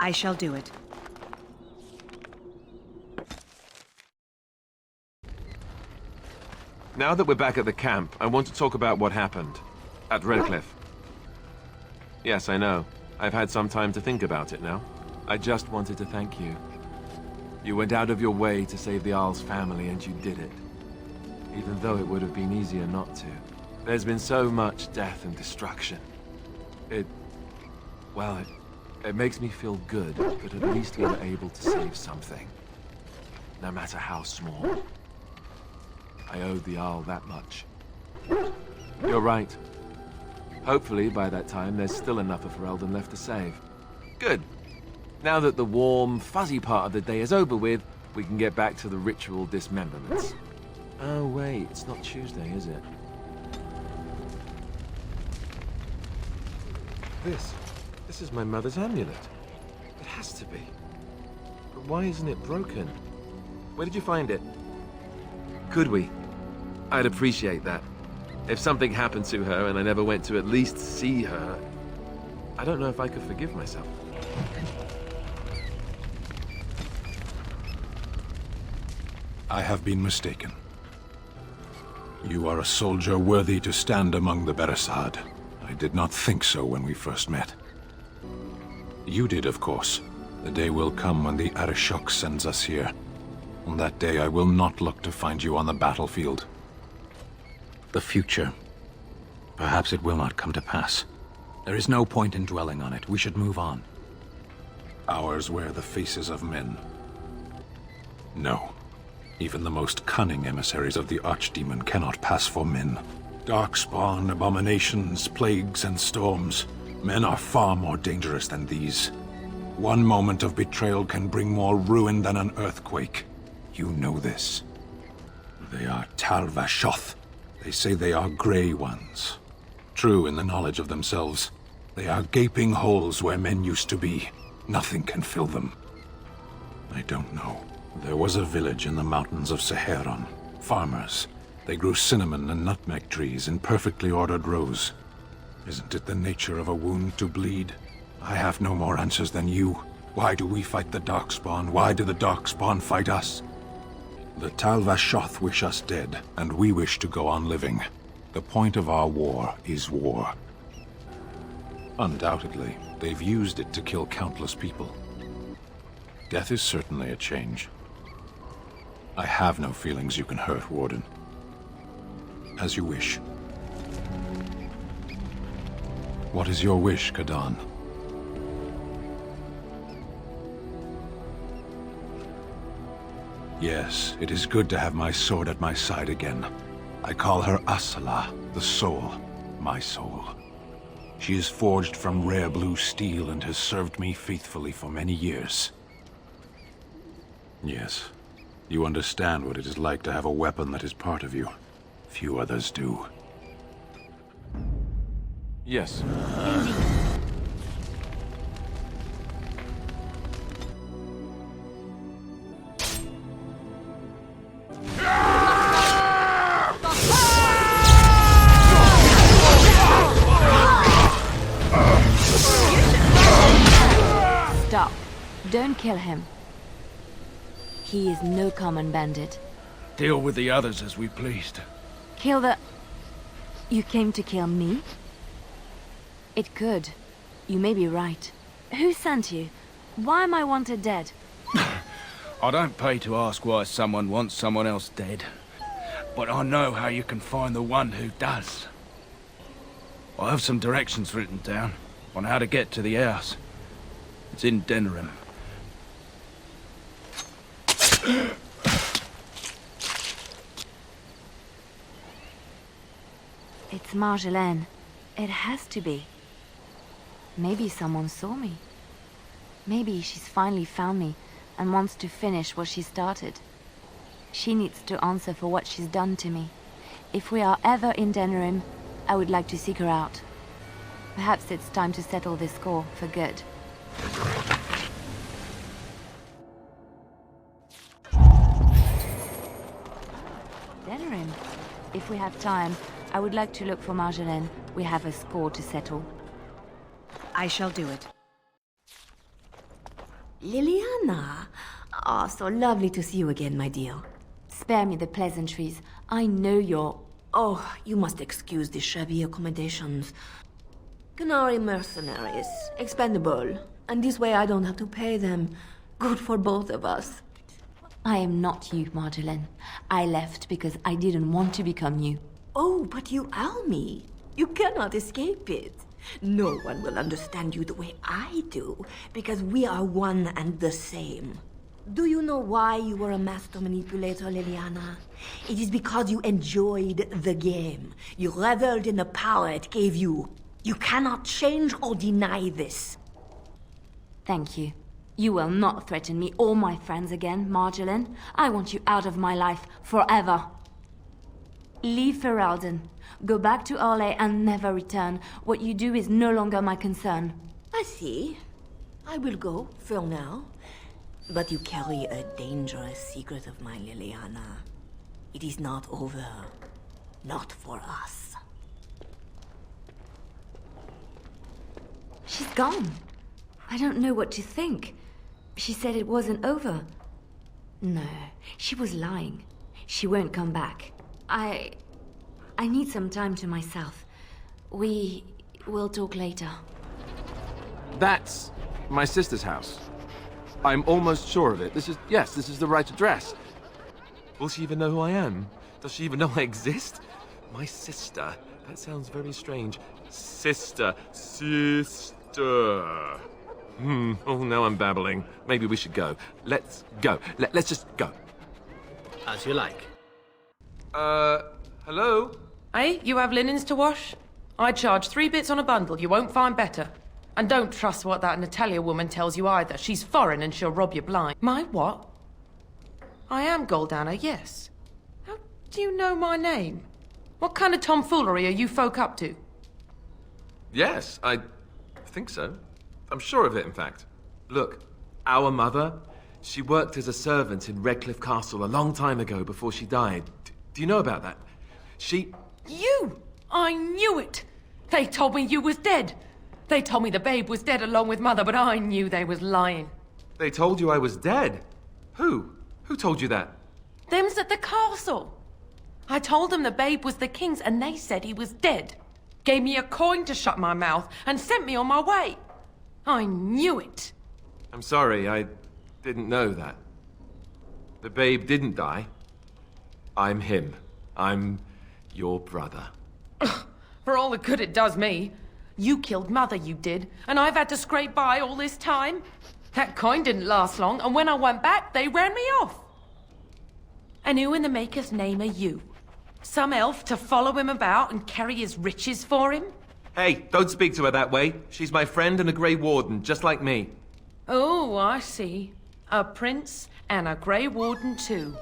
I shall do it. Now that we're back at the camp, I want to talk about what happened at Redcliffe. Yes, I know. I've had some time to think about it now. I just wanted to thank you. You went out of your way to save the Arl's family, and you did it. Even though it would have been easier not to. There's been so much death and destruction. It makes me feel good, but at least we were able to save something. No matter how small. I owed the Arl that much. You're right. Hopefully, by that time, there's still enough of Ferelden left to save. Good. Now that the warm, fuzzy part of the day is over with, we can get back to the ritual dismemberments. Oh wait, it's not Tuesday, is it? This is my mother's amulet. It has to be. But why isn't it broken? Where did you find it? Could we? I'd appreciate that. If something happened to her and I never went to at least see her, I don't know if I could forgive myself. I have been mistaken. You are a soldier worthy to stand among the Beresad. I did not think so when we first met. You did, of course. The day will come when the Arishok sends us here. On that day, I will not look to find you on the battlefield. The future. Perhaps it will not come to pass. There is no point in dwelling on it. We should move on. Ours wear the faces of men. No. Even the most cunning emissaries of the Archdemon cannot pass for men. Darkspawn, abominations, plagues, and storms. Men are far more dangerous than these. One moment of betrayal can bring more ruin than an earthquake. You know this. They are Tal-Vashoth. They say they are Grey Ones. True in the knowledge of themselves. They are gaping holes where men used to be. Nothing can fill them. I don't know. There was a village in the mountains of Seheron. Farmers. They grew cinnamon and nutmeg trees in perfectly ordered rows. Isn't it the nature of a wound to bleed? I have no more answers than you. Why do we fight the Darkspawn? Why do the Darkspawn fight us? The Tal-Vashoth wish us dead, and we wish to go on living. The point of our war is war. Undoubtedly, they've used it to kill countless people. Death is certainly a change. I have no feelings you can hurt, Warden. As you wish. What is your wish, Kadan? Yes, it is good to have my sword at my side again. I call her Asala, the soul, my soul. She is forged from rare blue steel and has served me faithfully for many years. Yes, you understand what it is like to have a weapon that is part of you. Few others do. Yes. Stop. Don't kill him. He is no common bandit. Deal with the others as we pleased. Kill the... You came to kill me? It could. You may be right. Who sent you? Why am I wanted dead? I don't pay to ask why someone wants someone else dead. But I know how you can find the one who does. I have some directions written down on how to get to the house. It's in Denerim. It's Marjolaine. It has to be. Maybe someone saw me. Maybe she's finally found me and wants to finish what she started. She needs to answer for what she's done to me. If we are ever in Denerim, I would like to seek her out. Perhaps it's time to settle this score for good. Denerim. If we have time, I would like to look for Marjolaine. We have a score to settle. I shall do it. Liliana. Ah, so lovely to see you again, my dear. Spare me the pleasantries. I know you're... Oh, you must excuse the shabby accommodations. Canary mercenaries, expendable, and this way I don't have to pay them. Good for both of us. I am not you, Marjolaine. I left because I didn't want to become you. Oh, but you are me. You cannot escape it. No one will understand you the way I do, because we are one and the same. Do you know why you were a master manipulator, Liliana? It is because you enjoyed the game. You reveled in the power it gave you. You cannot change or deny this. Thank you. You will not threaten me or my friends again, Marjolaine. I want you out of my life forever. Leave Ferelden. Go back to Arlay and never return. What you do is no longer my concern. I see. I will go, for now. But you carry a dangerous secret of mine, Liliana. It is not over. Not for us. She's gone. I don't know what to think. She said it wasn't over. No, she was lying. She won't come back. I need some time to myself. We will talk later. That's my sister's house. I'm almost sure of it. This is the right address. Will she even know who I am? Does she even know I exist? My sister. That sounds very strange. Sister. Oh, now I'm babbling. Maybe we should go. Let's go. Let's just go. As you like. Hello? Hey, you have linens to wash? I charge 3 bits on a bundle. You won't find better. And don't trust what that Natalia woman tells you either. She's foreign and she'll rob you blind. My what? I am Goldana, yes. How do you know my name? What kind of tomfoolery are you folk up to? Yes, I think so. I'm sure of it, in fact. Look, our mother, she worked as a servant in Redcliffe Castle a long time ago before she died. Do you know about that? You! I knew it! They told me you was dead. They told me the babe was dead along with mother, but I knew they was lying. They told you I was dead? Who? Who told you that? Them's at the castle. I told them the babe was the king's and they said he was dead. Gave me a coin to shut my mouth and sent me on my way. I knew it. I'm sorry, I didn't know that. The babe didn't die. I'm him. I'm your brother. For all the good it does me. You killed mother, you did, and I've had to scrape by all this time. That coin didn't last long, and when I went back, they ran me off. And who in the maker's name are you? Some elf to follow him about and carry his riches for him? Hey, don't speak to her that way. She's my friend and a Grey Warden, just like me. Oh, I see. A prince and a Grey Warden too.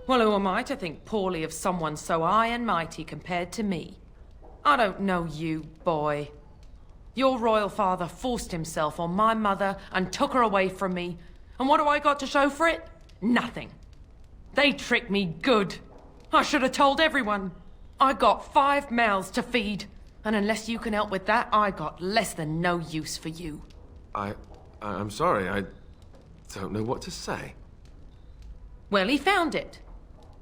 Well, who am I to think poorly of someone so high and mighty compared to me? I don't know you, boy. Your royal father forced himself on my mother and took her away from me. And what do I got to show for it? Nothing. They tricked me good. I should have told everyone. I got 5 mouths to feed. And unless you can help with that, I got less than no use for you. I'm sorry, I don't know what to say. Well, he found it.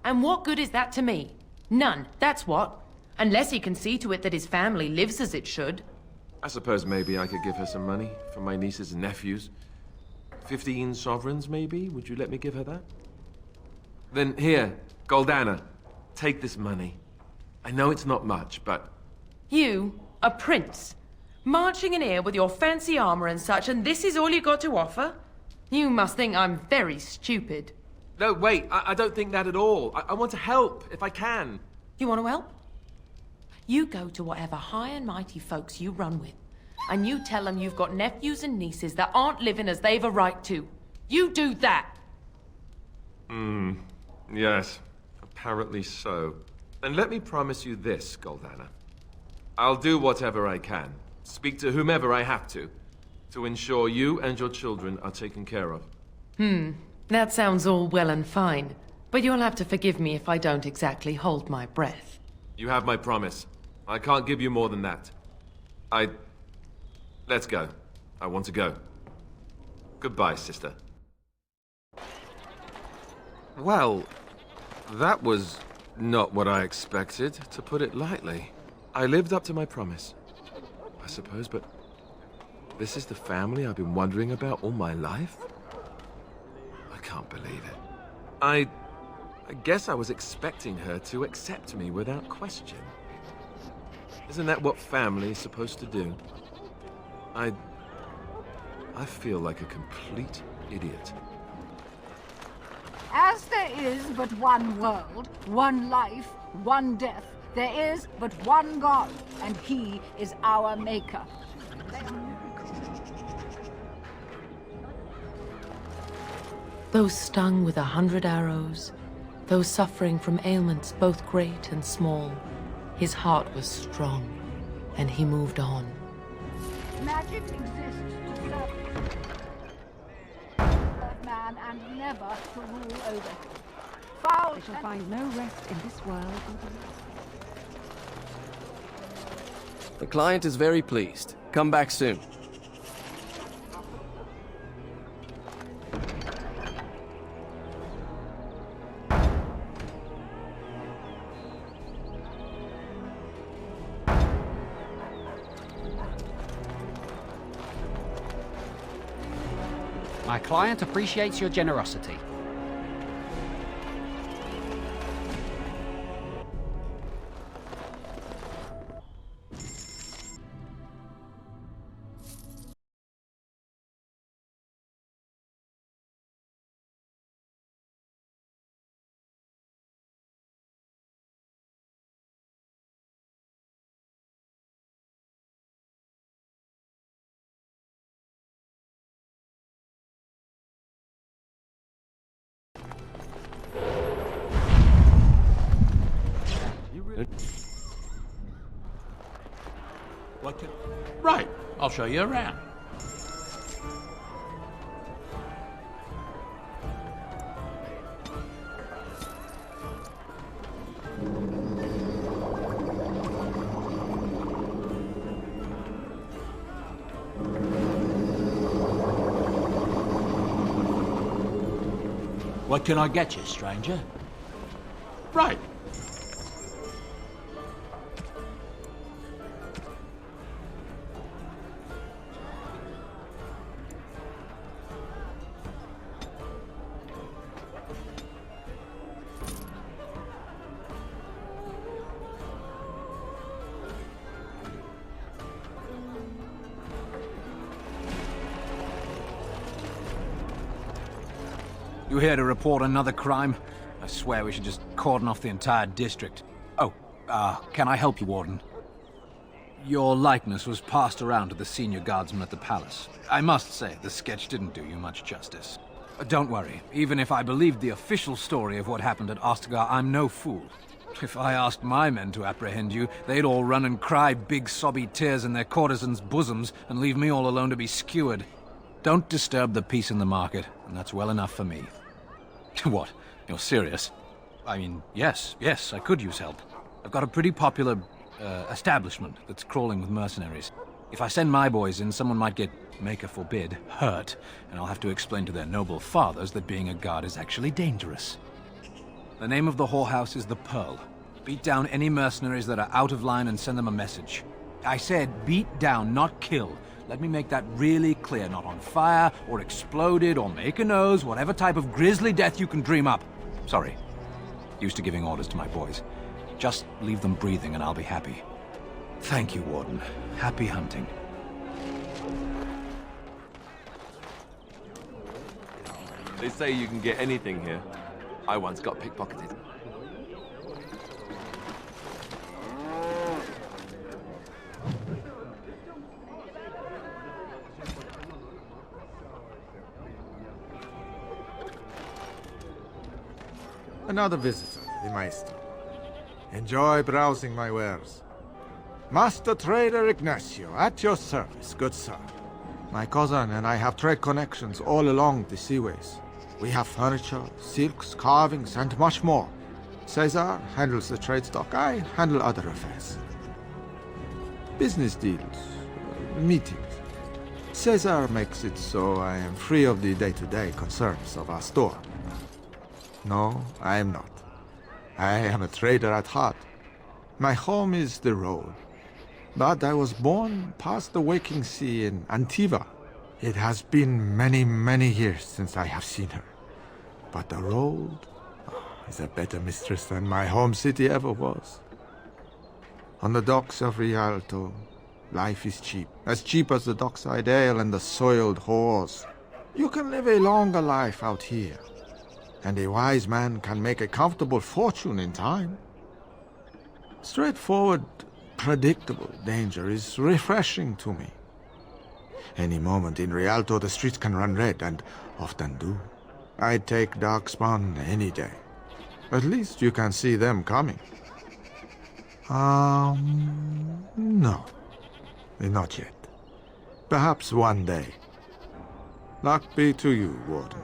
And what good is that to me? None, that's what. Unless he can see to it that his family lives as it should. I suppose maybe I could give her some money for my nieces and nephews. 15 sovereigns, maybe? Would you let me give her that? Then here, Goldana, take this money. I know it's not much, but... You, a prince, marching in here with your fancy armor and such, and this is all you got to offer? You must think I'm very stupid. No, wait, I don't think that at all. I want to help, if I can. You want to help? You go to whatever high and mighty folks you run with, and you tell them you've got nephews and nieces that aren't living as they've a right to. You do that! Yes, apparently so. And let me promise you this, Goldana. I'll do whatever I can, speak to whomever I have to ensure you and your children are taken care of. That sounds all well and fine, but you'll have to forgive me if I don't exactly hold my breath. You have my promise. I can't give you more than that. Let's go. I want to go. Goodbye, sister. Well, that was not what I expected, to put it lightly. I lived up to my promise, I suppose, but this is the family I've been wondering about all my life? I can't believe it. I guess I was expecting her to accept me without question. Isn't that what family is supposed to do? I feel like a complete idiot. As there is but one world, one life, one death, there is but one God, and He is our Maker. Those stung with 100 arrows, those suffering from ailments both great and small, his heart was strong, and he moved on. Magic exists to serve man and never to rule over. Foul They shall find no rest in this world. The client is very pleased. Come back soon. My client appreciates your generosity. Right, I'll show you around. What can I get you, stranger? Right. You here to report another crime? I swear we should just cordon off the entire district. Oh, can I help you, Warden? Your likeness was passed around to the senior guardsman at the palace. I must say, the sketch didn't do you much justice. Don't worry, even if I believed the official story of what happened at Ostagar, I'm no fool. If I asked my men to apprehend you, they'd all run and cry big sobby tears in their courtesans' bosoms and leave me all alone to be skewered. Don't disturb the peace in the market, and that's well enough for me. What? You're serious? I mean, yes, I could use help. I've got a pretty popular, establishment that's crawling with mercenaries. If I send my boys in, someone might get, maker forbid, hurt, and I'll have to explain to their noble fathers that being a guard is actually dangerous. The name of the whorehouse is the Pearl. Beat down any mercenaries that are out of line and send them a message. I said beat down, not kill. Let me make that really clear. Not on fire, or exploded, or make a nose, whatever type of grisly death you can dream up. Sorry. Used to giving orders to my boys. Just leave them breathing and I'll be happy. Thank you, Warden. Happy hunting. They say you can get anything here. I once got pickpocketed. Another visitor, the Maestro. Enjoy browsing my wares. Master Trader Ignacio, at your service, good sir. My cousin and I have trade connections all along the seaways. We have furniture, silks, carvings, and much more. Cesar handles the trade stock, I handle other affairs. Business deals, meetings. Caesar makes it so I am free of the day-to-day concerns of our store. No, I am not. I am a trader at heart. My home is the road. But I was born past the waking sea in Antiva. It has been many, many years since I have seen her. But the road is a better mistress than my home city ever was. On the docks of Rialto, life is cheap. As cheap as the dockside ale and the soiled whores. You can live a longer life out here. And a wise man can make a comfortable fortune in time. Straightforward, predictable danger is refreshing to me. Any moment in Rialto, the streets can run red, and often do. I'd take Darkspawn any day. At least you can see them coming. No. Not yet. Perhaps one day. Luck be to you, Warden.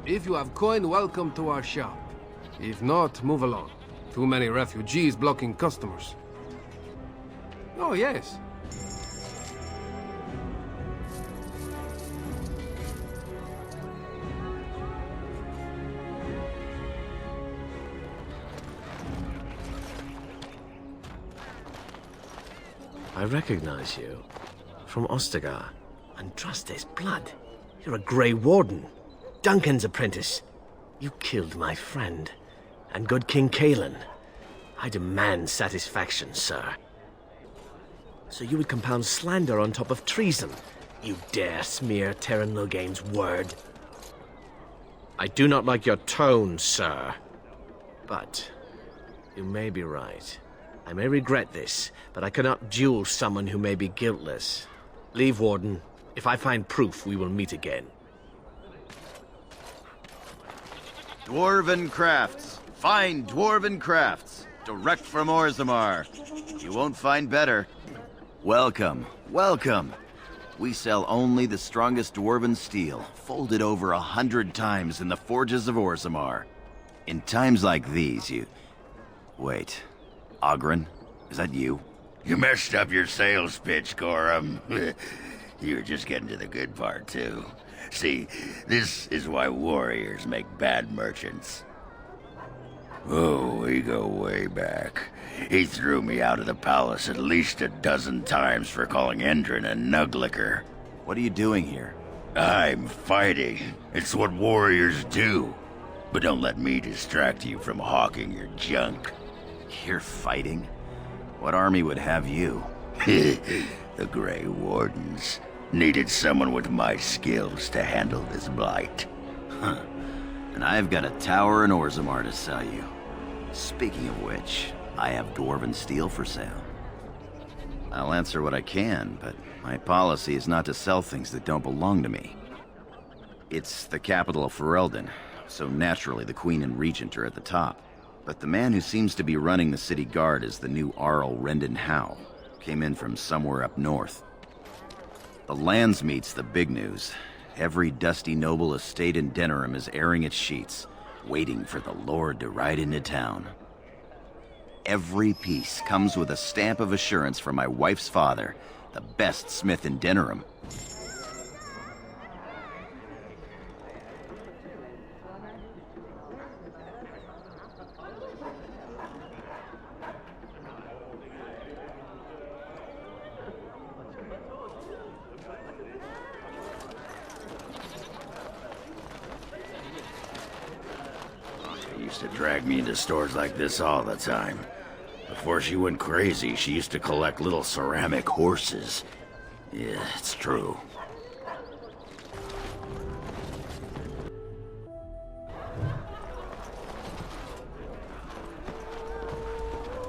If you have coin, welcome to our shop. If not, move along. Too many refugees blocking customers. Oh, yes. I recognize you. From Ostagar. And trust his blood. You're a Grey Warden. Duncan's apprentice. You killed my friend. And good King Kalen. I demand satisfaction, sir. So you would compound slander on top of treason. You dare smear Terran Loghain's word. I do not like your tone, sir. But you may be right. I may regret this, but I cannot duel someone who may be guiltless. Leave, Warden. If I find proof, we will meet again. Dwarven crafts. Fine dwarven crafts. Direct from Orzammar. You won't find better. Welcome. Welcome. We sell only the strongest dwarven steel, folded over 100 times in the forges of Orzammar. In times like these, you... Wait. Ogren? Is that you? You messed up your sales pitch, Gorham. You were just getting to the good part, too. See, this is why warriors make bad merchants. Oh, we go way back. He threw me out of the palace at least a dozen times for calling Endrin a nuglicker. What are you doing here? I'm fighting. It's what warriors do. But don't let me distract you from hawking your junk. You're fighting? What army would have you? The Grey Wardens needed someone with my skills to handle this blight. Huh. And I've got a tower in Orzammar to sell you. Speaking of which, I have dwarven steel for sale. I'll answer what I can, but my policy is not to sell things that don't belong to me. It's the capital of Ferelden, so naturally the Queen and Regent are at the top. But the man who seems to be running the city guard is the new Arl Rendon Howe. Came in from somewhere up north. The Landsmeet's the big news. Every dusty noble estate in Denerim is airing its sheets, waiting for the Lord to ride into town. Every piece comes with a stamp of assurance from my wife's father, the best smith in Denerim. To drag me into stores like this all the time. Before she went crazy, she used to collect little ceramic horses. Yeah, it's true.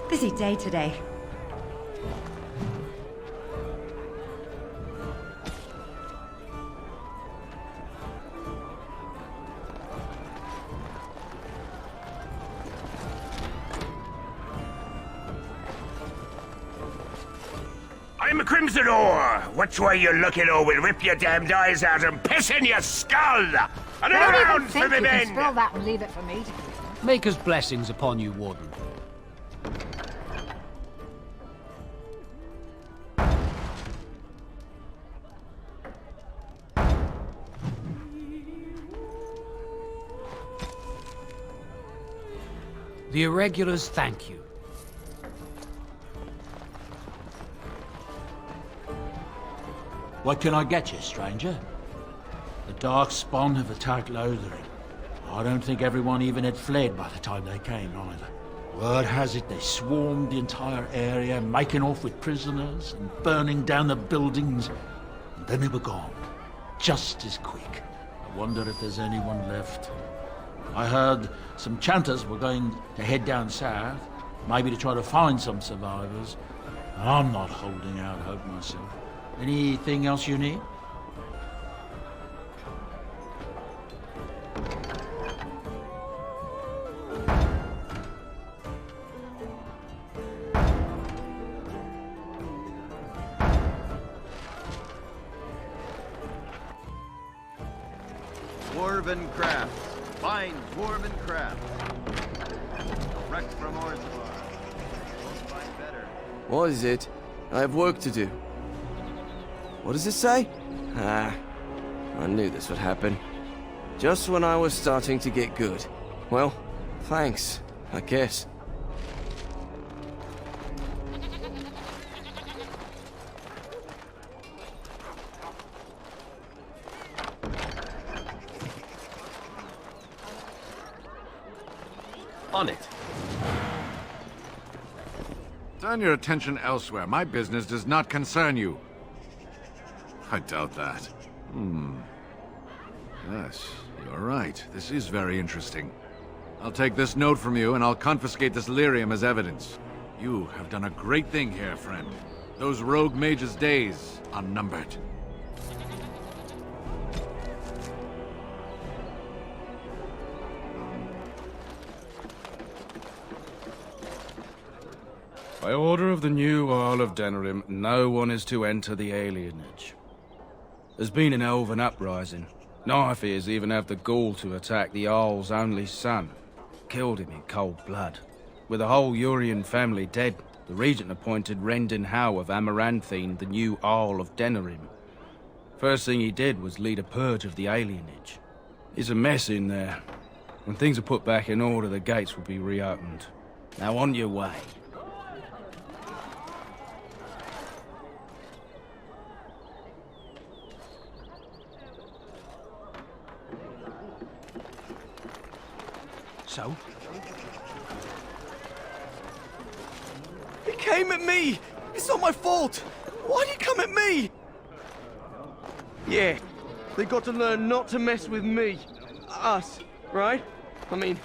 Busy day today. I'm a Crimson Ore! Which way you looking, or we'll rip your damned eyes out and piss in your skull! And around for the men! Spill that and leave it for me to do. Maker's blessings upon you, Warden. The irregulars thank you. What can I get you, stranger? The Darkspawn have attacked Lothering. I don't think everyone even had fled by the time they came, either. Word has it they swarmed the entire area, making off with prisoners and burning down the buildings. And then they were gone. Just as quick. I wonder if there's anyone left. I heard some chanters were going to head down south, maybe to try to find some survivors. I'm not holding out hope myself. Anything else you need? Dwarven crafts. Fine dwarven crafts. Wreck from Orzammar. Won't find better. What is it? I have work to do. What does it say? Ah, I knew this would happen. Just when I was starting to get good. Well, thanks, I guess. On it. Turn your attention elsewhere. My business does not concern you. I doubt that. Yes, you're right. This is very interesting. I'll take this note from you, and I'll confiscate this lyrium as evidence. You have done a great thing here, friend. Those rogue mages' days are numbered. By order of the new Isle of Denerim, no one is to enter the alienage. There's been an elven uprising. Knife-ears even have the gall to attack the Isle's only son. Killed him in cold blood. With the whole Urian family dead, the regent appointed Rendon Howe of Amaranthine the new Isle of Denerim. First thing he did was lead a purge of the alienage. It's a mess in there. When things are put back in order, the gates will be reopened. Now on your way. So? He came at me! It's not my fault! Why'd he come at me? Yeah, they got to learn not to mess with me. Us, right? I mean...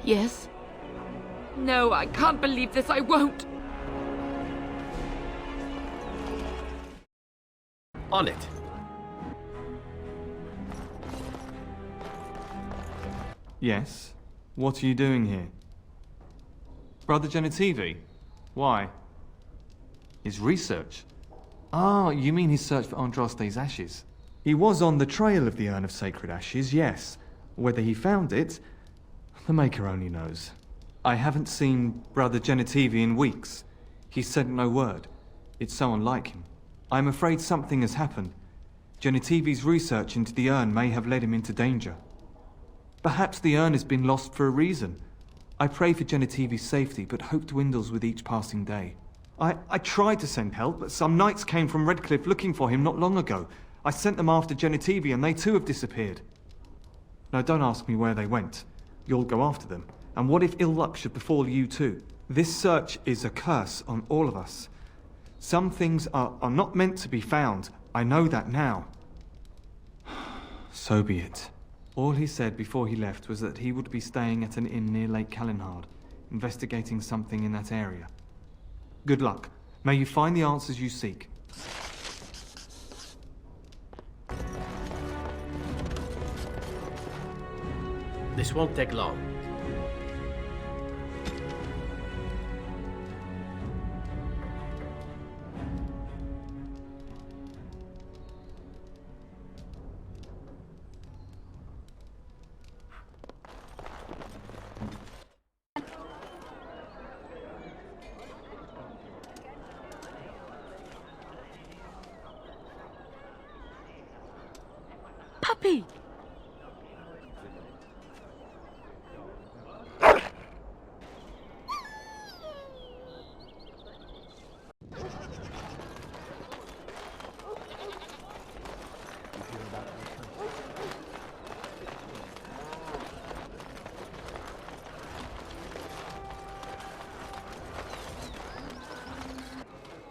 Yes? No, I can't believe this. I won't. On it. Yes? What are you doing here? Brother Genitivi? Why? His research? Ah, you mean his search for Andraste's ashes? He was on the trail of the Urn of Sacred Ashes, yes. Whether he found it, the Maker only knows. I haven't seen Brother Genitivi in weeks. He sent no word. It's so unlike him. I'm afraid something has happened. Genitivi's research into the urn may have led him into danger. Perhaps the urn has been lost for a reason. I pray for Genitivi's safety, but hope dwindles with each passing day. I tried to send help, but some knights came from Redcliffe looking for him not long ago. I sent them after Genitivi, and they too have disappeared. Now don't ask me where they went. You'll go after them. And what if ill luck should befall you too? This search is a curse on all of us. Some things are not meant to be found. I know that now. So be it. All he said before he left was that he would be staying at an inn near Lake Calenhard, investigating something in that area. Good luck. May you find the answers you seek. This won't take long. puppy!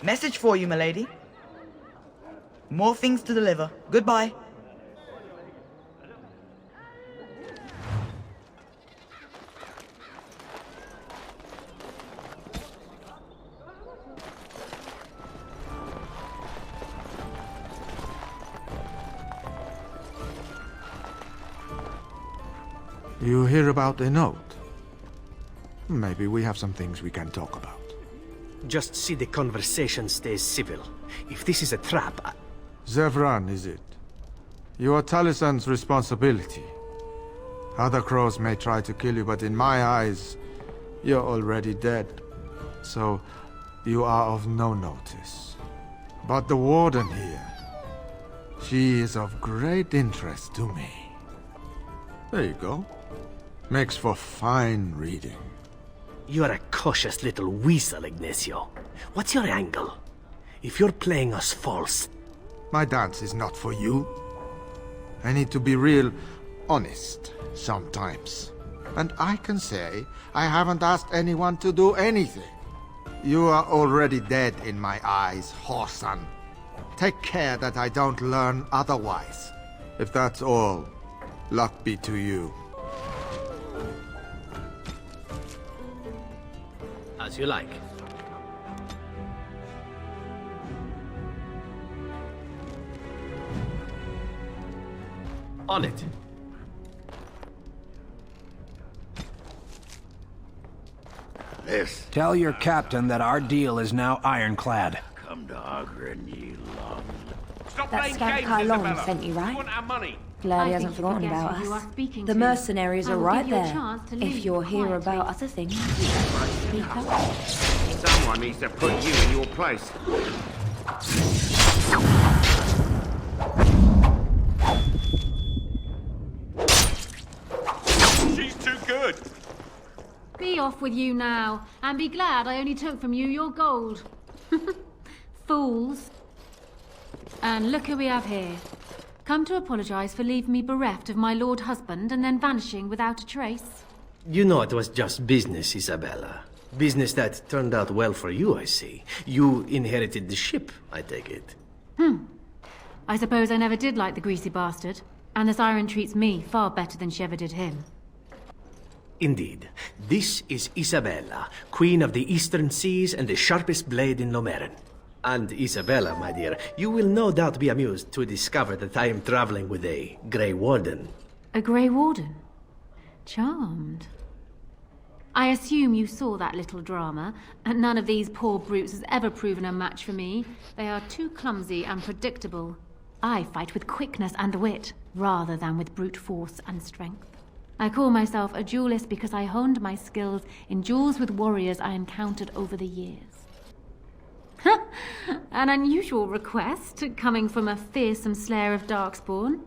Message for you, milady. More things to deliver. Goodbye. You hear about the note? Maybe we have some things we can talk about. Just see the conversation stays civil. If this is a trap, Zevran, is it? You are Talisan's responsibility. Other crows may try to kill you, but in my eyes, you're already dead. So, you are of no notice. But the warden here, she is of great interest to me. There you go. Makes for fine reading. You're a cautious little weasel, Ignacio. What's your angle? If you're playing us false... My dance is not for you. I need to be real honest sometimes. And I can say I haven't asked anyone to do anything. You are already dead in my eyes, whoreson. Take care that I don't learn otherwise. If that's all, luck be to you. As you like. On it. This. Tell your captain that our deal is now ironclad. Come to Ogren, ye long. Stop That playing scamp games, Kylon Isabella. sent you, right? We want our money. Glad he I hasn't think you're forgotten about forgetting who you us. are speaking The to. mercenaries I are will right give you a there. chance to If leave you're here quietly. about other things, speak up. Someone needs to put you in your place. She's too good. Be off with you now, and be glad I only took from you your gold. Fools. And look who we have here. Come to apologize for leaving me bereft of my lord husband and then vanishing without a trace. You know it was just business, Isabella. Business that turned out well for you, I see. You inherited the ship, I take it. I suppose I never did like the greasy bastard. And the siren treats me far better than she ever did him. Indeed. This is Isabella, Queen of the Eastern Seas and the sharpest blade in Lomerin. And Isabella, my dear, you will no doubt be amused to discover that I am traveling with a Grey Warden. A Grey Warden? Charmed. I assume you saw that little drama, and none of these poor brutes has ever proven a match for me. They are too clumsy and predictable. I fight with quickness and wit, rather than with brute force and strength. I call myself a duelist because I honed my skills in duels with warriors I encountered over the years. An unusual request, coming from a fearsome slayer of Darkspawn.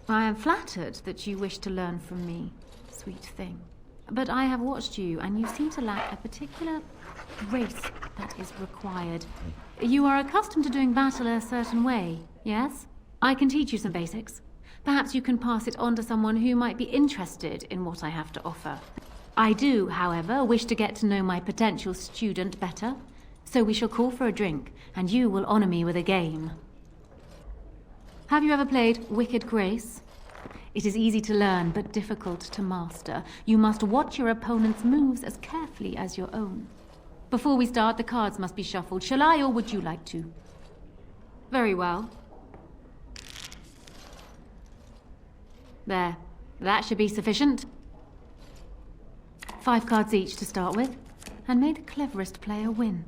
I am flattered that you wish to learn from me, sweet thing. But I have watched you, and you seem to lack a particular grace that is required. You are accustomed to doing battle a certain way, yes? I can teach you some basics. Perhaps you can pass it on to someone who might be interested in what I have to offer. I do, however, wish to get to know my potential student better. So we shall call for a drink, and you will honor me with a game. Have you ever played Wicked Grace? It is easy to learn, but difficult to master. You must watch your opponent's moves as carefully as your own. Before we start, the cards must be shuffled. Shall I, or would you like to? Very well. There. That should be sufficient. 5 cards each to start with, and may the cleverest player win.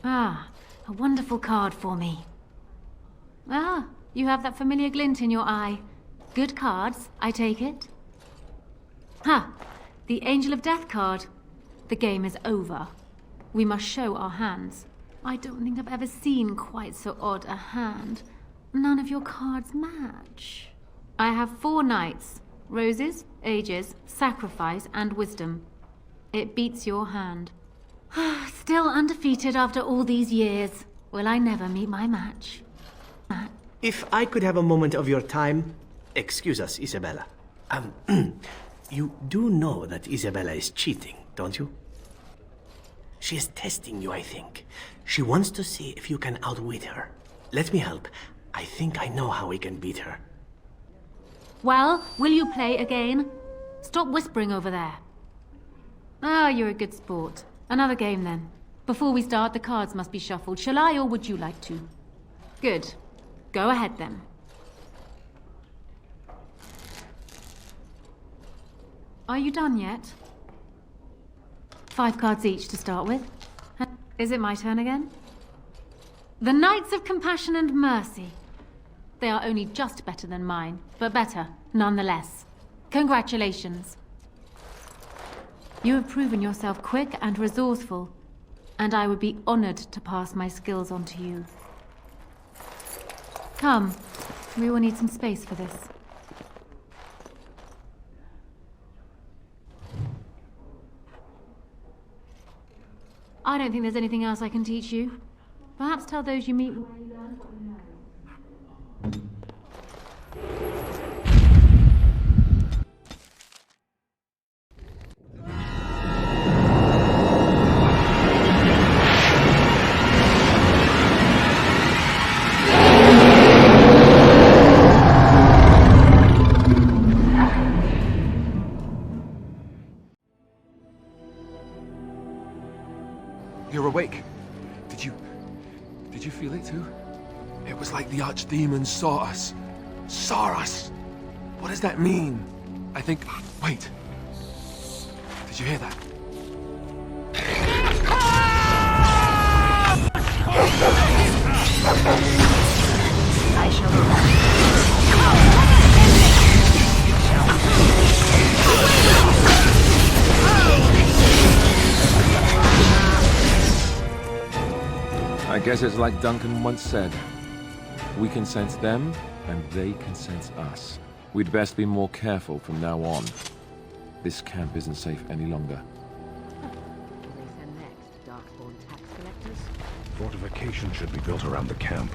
Ah, a wonderful card for me. Ah, you have that familiar glint in your eye. Good cards, I take it. Ha! The Angel of Death card. The game is over. We must show our hands. I don't think I've ever seen quite so odd a hand. none of your cards match. I have 4 knights. Roses, ages, sacrifice, and wisdom. It beats your hand. Still undefeated after all these years. Will I never meet my match? If I could have a moment of your time... Excuse us, Isabella. You do know that Isabella is cheating, don't you? She is testing you, I think. She wants to see if you can outwit her. Let me help. I think I know how we can beat her. Well, will you play again? Stop whispering over there. Ah, you're a good sport. Another game then. Before we start, the cards must be shuffled. Shall I, or would you like to? Good. Go ahead then. Are you done yet? 5 cards each to start with. Is it my turn again? The Knights of Compassion and Mercy. They are only just better than mine, but better, nonetheless. Congratulations. You have proven yourself quick and resourceful, and I would be honored to pass my skills on to you. Come, we will need some space for this. I don't think there's anything else I can teach you. Perhaps tell those you meet where you learn what you know. You're awake. Did you feel it too? It was like the archdemon saw us. Saw us! What does that mean? I think... Wait. Did you hear that? I shall be back. I guess it's like Duncan once said. We can sense them, and they can sense us. We'd best be more careful from now on. This camp isn't safe any longer. Will they send next? Darkspawn tax collectors? Fortification should be built around the camp.